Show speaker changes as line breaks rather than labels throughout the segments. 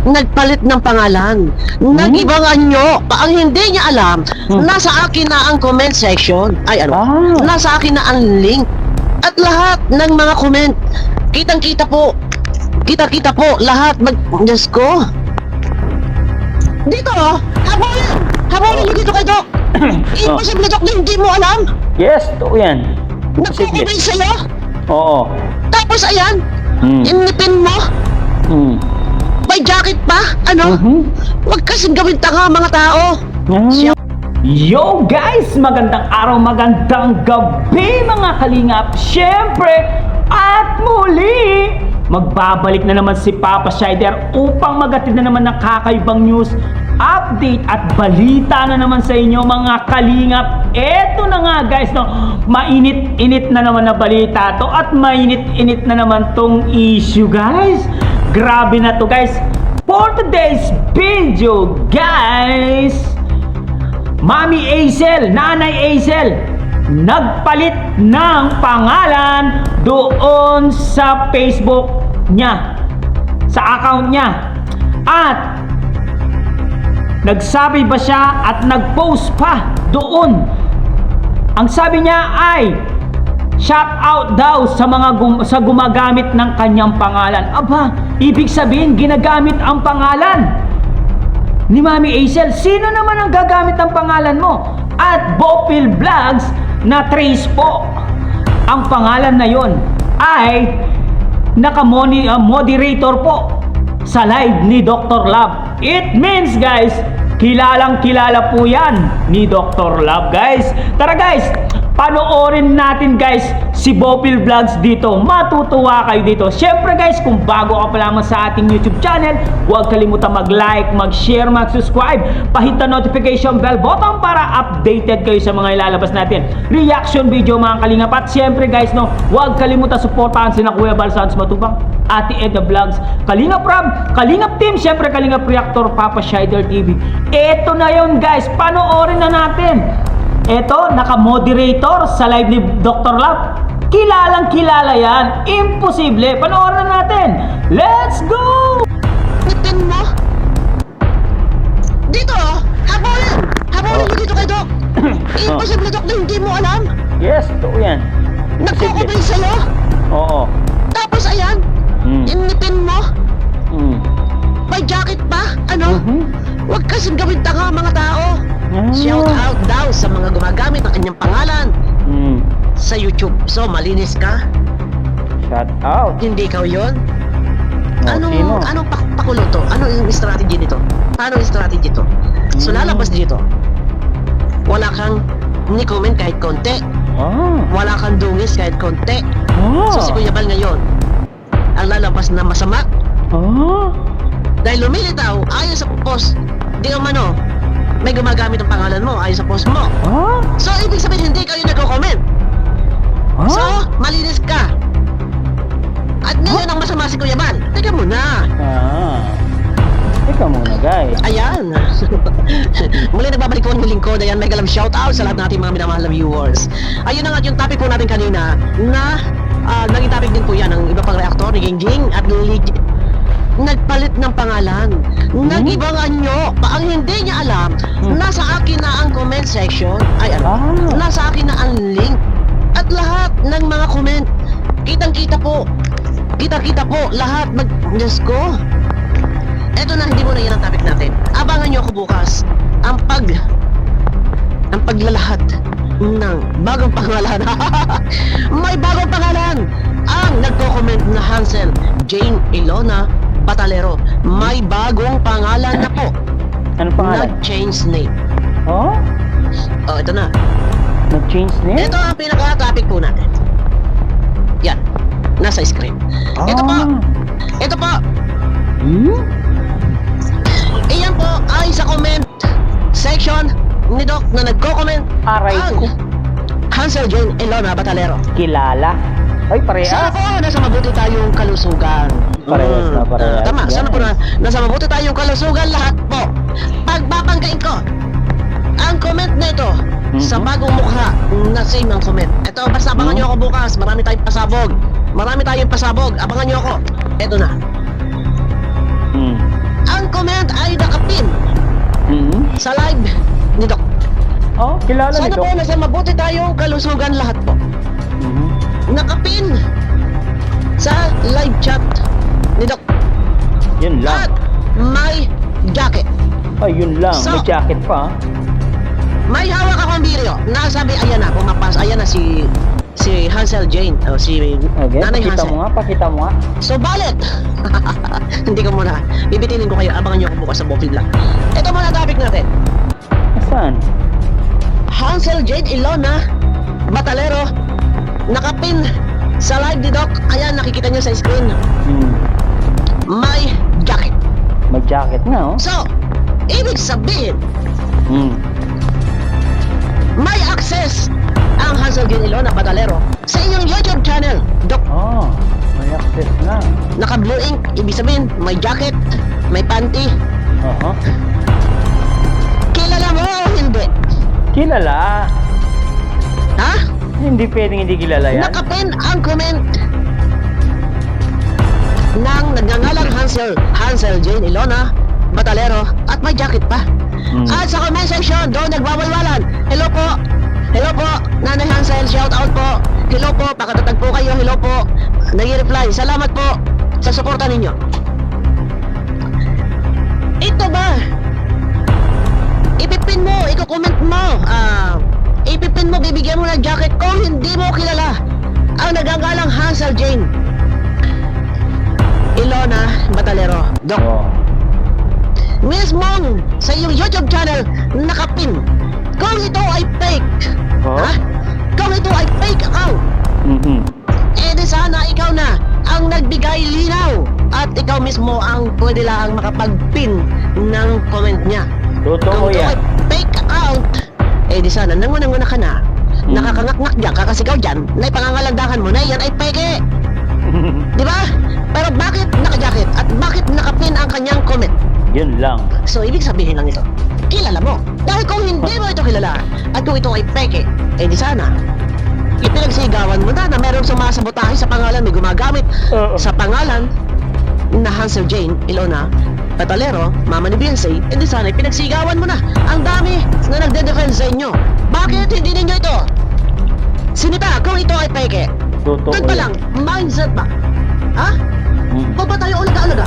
nagpalit ng pangalan. Nag-ibang anyo. Ang hindi niya alam, nasa akin na ang comment section. Ay ano, nasa akin na ang link. At lahat ng mga comment, kitang-kita po. Kita-kita po lahat. Diyos ko. Dito, habulin! Habulin niyo dito kay Doc! Imposible, Doc, na hindi mo alam!
Yes, totoo yan.
Nagko-comment sa'yo!
Oo.
Tapos ayan, inipin mo! May jacket pa? Ano? Huwag kasing gawin tanga mga tao!
Yo guys! Magandang araw, magandang gabi mga kalingap! Siyempre, at muli, magbabalik na naman si Papa Shider upang magatid na naman ng kakaibang news, update at balita na naman sa inyo mga kalingap. Eto na nga guys, no, mainit-init na naman na balita to at mainit-init na naman tong issue guys. Grabe na to guys. For today's video guys, Mami Aisel, Nanay Aisel, nagpalit ng pangalan doon sa Facebook niya, sa account niya. At nagsabi ba siya at nagpost pa doon? Ang sabi niya ay shout out daw sa mga sa gumagamit ng kanyang pangalan. Aba, ibig sabihin ginagamit ang pangalan ni Mami Aisel. Sino naman ang gagamit ng pangalan mo? At Bopil Vlogs na trace po ang pangalan na yon ay naka-moderator po sa live ni Dr. Love. It means guys, kilalang kilala po yan ni Dr. Love guys. Tara guys, panoorin natin guys si Bopil Vlogs dito. Matutuwa kayo dito. Siyempre guys, kung bago ka pa lamang sa ating YouTube channel, huwag kalimutan mag-like, mag-share, mag-subscribe, pahit ang notification bell button para updated kayo sa mga ilalabas natin reaction video mga kalingap. At siyempre guys, no, huwag kalimutan supportahan sina Kuya Bal Santos Matubang, Ate Edna Vlogs, Kalingap Rab, Kalingap Team, siyempre Kalingap Reactor, Papa Shider TV. Eto na yun guys, panoorin na natin. Eto, naka-moderator sa live ni Dr. Love. Kilalang kilala yan. Imposible. Panoorin na natin. Let's go!
Ipin mo? Dito, habulin! Habulin niyo dito kay Doc! Imposible, Doc, na hindi mo alam!
Yes, totoo yan.
Nagko-comment sa'yo!
Oo.
Tapos ayan, inipin mo? May jacket pa? Ano? Huwag kasing gawin tanga mga tao! Shout out daw sa mga gumagamit ng kanyang pangalan sa YouTube. So, malinis ka?
Shout out.
Hindi ikaw yun?
Sino?
Anong pakulo to? Ano yung strategy nito? Paano yung strategy to? So, lalabas dito. Wala kang ni-comment kahit konti. Wala kang dungis kahit konti. So, si Kuya Bal ngayon, ang lalabas na masama. Dahil lumilitaw, ayon sa post, di umano, may gumagamit ang pangalan mo ayon sa post mo. So, ibig sabihin, hindi kayo nagko-comment. So, malinis ka. At ngayon ang masama si Kuya Bal. Teka muna.
Teka muna guys.
Ayan. Muli nagbabalik po ang lingkod. Ayan, mega love shout out sa lahat nating mga minamahal na viewers. Ayun na nga yung topic po natin kanina na naging topic din po yan ng iba pang reactor ni Gingging at nagpalit ng pangalan. Nag-ibang anyo. Ang hindi niya alam, nasa akin na ang comment section. Ay ano, nasa akin na ang link. At lahat ng mga comment, kitang-kita po. Kita-kita po lahat. Diyos ko. Eto na, hindi mo na yan ang topic natin. Abangan nyo ako bukas. Ang paglalahad ng bagong pangalan. May bagong pangalan. Ang nagko-comment na Hansel Jane Ilona Batalero. May bagong pangalan na po.
Anong pangalan?
Nag-change name. Ito na.
Nag-change name?
Ito ang pinaka-topic po natin. Yan. Nasa screen. Ito po. Ito po. Iyan po ay sa comment section ni Doc na nagko-comment.
Aray ko.
Hansel Jane Ilona Batalero.
Kilala. Ay, parehas.
Sana po nasa mabuti tayong kalusugan.
Parehas na, parehas.
Tama, sana po na nasa mabuti tayong kalusugan lahat po. Pagbabanggain ko ang comment na ito sa bagong mukha na same ang comment. Ito, basta abangan nyo ako bukas. Marami tayong pasabog. Marami tayong pasabog. Abangan nyo ako. Ito na. Ang comment ay nakapin sa live ni Doc.
Oh, kilala
Sana
nito.
po nasa mabuti tayong kalusugan lahat po. Nakapin sa live chat ni Doc.
Yun
At
lang.
may jacket.
Ay, yun lang.
So-
May jacket pa.
May hawak akong video. Nasabi, ayan na, pumapas. Ayan na si Hansel Jane. O si
Okay,
Nanay
pakita
Hansel.
mo nga, pakita mo nga.
So, balit. Hindi ko muna. Bibitinin ko kayo. Abangan nyo ako bukas sa Bofil Vlog. Ito muna topic natin.
Saan?
Hansel Jane Ilona Batalero nakapin sa live ni Doc. Ayan, nakikita nyo sa screen. May jacket.
May jacket nga, oh.
So, ibig sabihin, may access ang Hansel Jane Ilona Batalero sa inyong YouTube channel. Doc,
Oh, may access na.
naka-blue ink. Ibig sabihin, may jacket, may panty.
Oo.
Kilala mo o hindi?
Kilala.
Ha?
Hindi pwedeng hindi kilala yan.
Nakapin ang comment ng nagngangalang Hansel Jane Ilona Batalero at may jacket pa. At sa comment section, doon nagwawalwalan. Hello po, Nanay Hansel, shout out po. Hello po, pakatatag po kayo, hello po. Nag-reply, salamat po sa suporta ninyo. Ito ba? Ipipin mo, iko-comment mo, ipipin mo, bibigyan mo ng jacket kung hindi mo kilala ang nagangalang Hansel Jane Ilona Batalero. Doc,
Oh.
mismong sa iyong YouTube channel nakapin kung ito ay fake.
Oh.
Ha? Kung ito ay fake account, eh di sana ikaw na ang nagbigay linaw at ikaw mismo ang pwede lang makapag-pin ng comment niya.
Totoo
Kung ito
yan.
ay fake account, eh di sana nanguna-nguna ka na. Nakakangak-ngak dyan, kakasigaw dyan, na ipangangalandakan mo na yan ay peke. Di ba? Pero bakit naka-jacket at bakit nakapin ang kanyang comment?
Yun lang.
So, ibig sabihin lang ito, kilala mo. Dahil kung hindi mo ito kilala, at kung ito ay peke, eh di sana, ipinagsigawan mo na merong sumasabotahe sa pangalan, may gumagamit
Oo.
sa pangalan na Hansel Jane Ilona Batalero, mama ni Beyonce, eh di sana, ipinagsigawan mo na. Ang dami na nagde-defend sa inyo. Bakit hindi ninyo ito sinita kung ito ay peke?
Totoo
Doon pa
yan.
lang, mindset ba? Ha? O ba tayo ulaga-ulaga?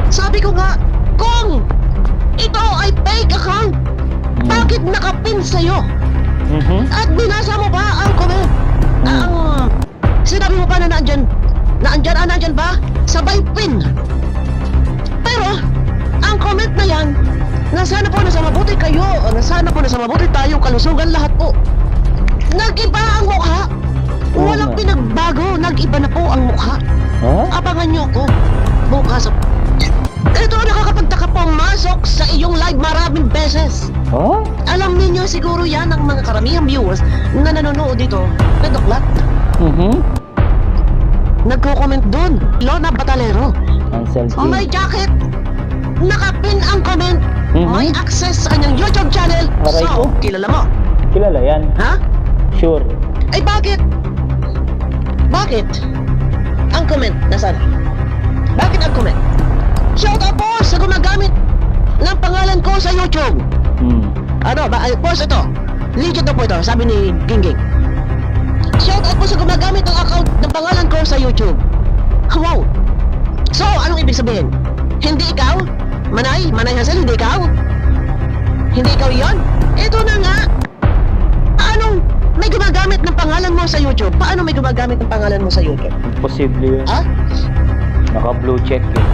Sabi ko nga, kung ito ay fake account, bakit nakapin sa'yo? At binasa mo pa ang comment? Ang sinabi mo pa na nandyan ba? Sabay pin. Pero, ang comment na yan, na sana po nasa mabuti kayo, o na sana po nasa mabuti tayong kalusugan lahat po. Nag-iba ang mukha. Walang
nga.
pinagbago, nag-iba na po ang mukha.
Huh?
Abangan nyo ko bukas. Ito nakakapagtaka pumasok sa iyong live maraming beses.
Oh?
Alam ninyo siguro yan ang mga karamihang viewers na nanonood dito na Doklat. Nagko-comment dun. Ilona Batalero.
Hansel
Oh, may
Jane.
jacket. Nakapin ang comment. May access sa kanyang YouTube channel.
Aray
So,
ko.
kilala mo.
Kilala yan.
Ha?
Sure.
Ay bakit? Bakit? Ang comment, nasaan? Bakit ang comment? Shout out po sa gumagamit ng pangalan ko sa YouTube. Ano ba? Ay, post ito. Legit na po ito, sabi ni Gingging. Shout out po sa gumagamit ng account ng pangalan ko sa YouTube. Wow! So, anong ibig sabihin? Hindi ikaw? Manay Hansel, hindi ikaw? Hindi ikaw yon? Ito na nga! Anong may gumagamit ng pangalan mo sa YouTube? Paano may gumagamit ng pangalan mo sa YouTube?
Imposible yun.
Ha?
Naka-blue check eh.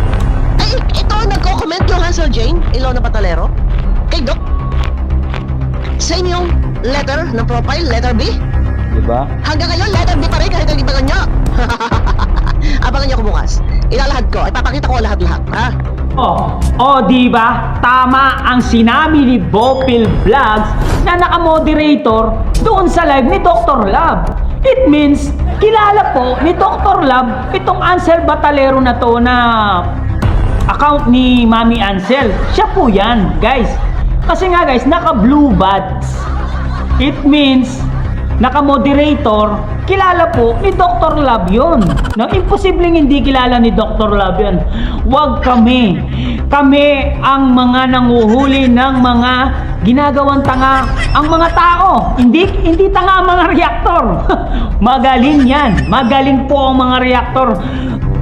Ay, ito nagko-comment yung Hansel Jane Ilona Batalero kay Doc sa inyong letter ng profile, letter B.
Diba?
Hanggang ngayon, letter B pa rin kahit nag-ibangan nyo. Abangan nyo ko bukas. Ilalahad ko, ipapakita ko lahat-lahat, ha?
Di ba? Tama ang sinabi ni Bofil Vlogs na naka-moderator doon sa live ni Dr. Lab. It means, kilala po ni Dr. Lab itong Hansel Batalero na to na account ni Mami Hansel. Siya po yan, guys. Kasi nga guys, naka-blue buds. It means, naka-moderator kilala po ni Dr. Love yun. No? Imposibleng hindi kilala ni Dr. Love yun. Huwag kami. Kami ang mga nanguhuli ng mga ginagawang tanga ang mga tao. Hindi tanga ang mga reaktor. Magaling yan. Magaling po ang mga reaktor.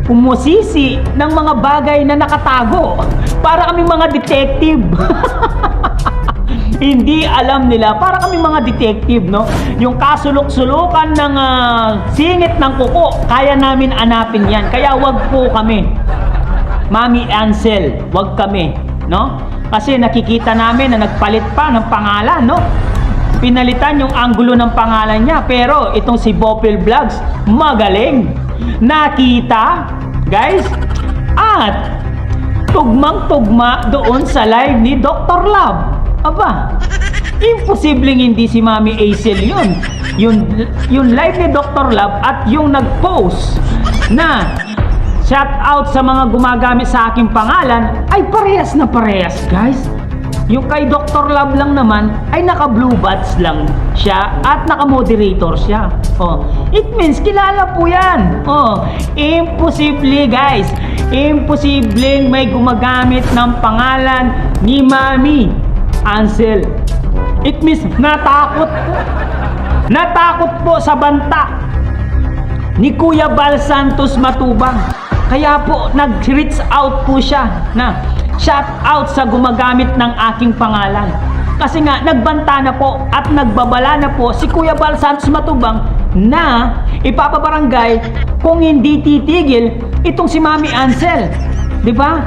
Pumusisi ng mga bagay na nakatago. Para kaming mga detective. Hindi alam nila, para kami mga detective, no? Yung kasulok-sulukan ng singit ng kuko, kaya namin anapin yan. Kaya wag po kami. Mami Ansel, wag kami, no? Kasi nakikita namin na nagpalit pa ng pangalan, no? Pinalitan yung anggulo ng pangalan niya. Pero itong si Bopil Vlogs, magaling. Nakita, guys, at tugmang-tugma doon sa live ni Dr. Love. Aba, imposibleng hindi si Mami Hazel yun. Yung live ni Dr. Love at yung nag-post na shout out sa mga gumagamit sa aking pangalan ay parehas na parehas, guys. Yung kay Dr. Love lang naman ay naka blue badge lang siya at naka moderator siya. Oh, it means kilala po yan. Oh, imposible, guys. Imposibleng may gumagamit ng pangalan ni Mami Ansel. It means natakot po. Natakot po sa banta ni Kuya Bal Santos Matubang. Kaya po nag-reach out po siya na shout out sa gumagamit ng aking pangalan. Kasi nga nagbanta na po at nagbabala na po si Kuya Bal Santos Matubang na ipapabarangay kung hindi titigil itong si Mami Ansel. 'Di ba?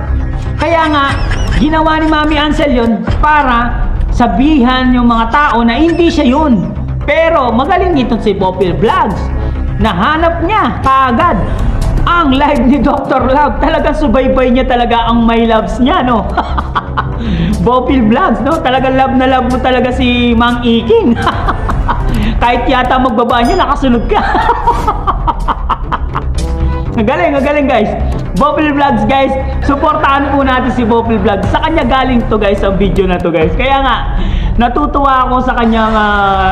Kaya nga ginawa ni Mami Ansel yun para sabihan yung mga tao na hindi siya yun. Pero magaling itong si Bopil Vlogs. Nahanap niya kaagad ang live ni Dr. Love. Talagang subaybay niya talaga ang my loves niya, no? Bopil Vlogs, no? Talagang love na love mo talaga si Mang Iking. Kahit yata magbaba niya, nakasunod ka. Galing guys. Bopil Vlogs, guys, suportahan po natin si Bopil Vlogs. Sa kanya galing to, guys, ang video na to, guys. Kaya nga natutuwa ako sa kanyang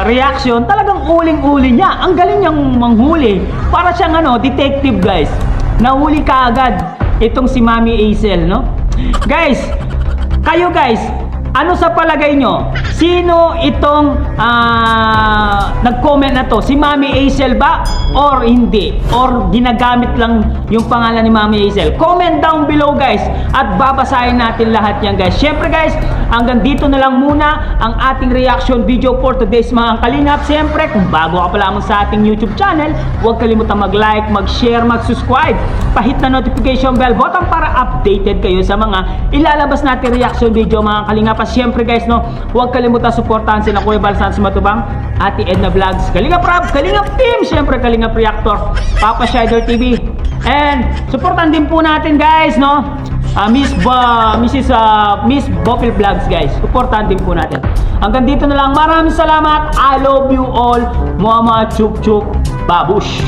reaction. Talagang uling-uli niya. Ang galing niyang manghuli. Para siyang detective, guys. Nahuli ka agad itong si Mami Hazel, no? Guys, kayo, guys, ano sa palagay nyo? Sino itong nag-comment na to? Si Mami Hazel ba? Or hindi? Or ginagamit lang yung pangalan ni Mami Hazel? Comment down below, guys. At babasahin natin lahat yan, guys. Siyempre, guys, hanggang dito na lang muna ang ating reaction video for today's mga kalingap. Siyempre, kung bago ka pa lamang sa ating YouTube channel, huwag kalimutan mag-like, mag-share, mag-subscribe. Pahit na notification bell button para updated kayo sa mga ilalabas natin reaction video, mga kalingap. At siyempre, guys, no, huwag kalimutan suportahan sila Kuya Bal Santos Matubang, Ate Edna Vlogs, Kalingap Rob, Kalingap Team, siyempre Kalingap Reactor, Papa Shider TV, and suportahan din po natin, guys, no, Miss Bopil Vlogs, guys. Suportahan din po natin. Hanggang dito na lang. Maraming salamat. I love you all. Muhammad Chuk Chuk Babush.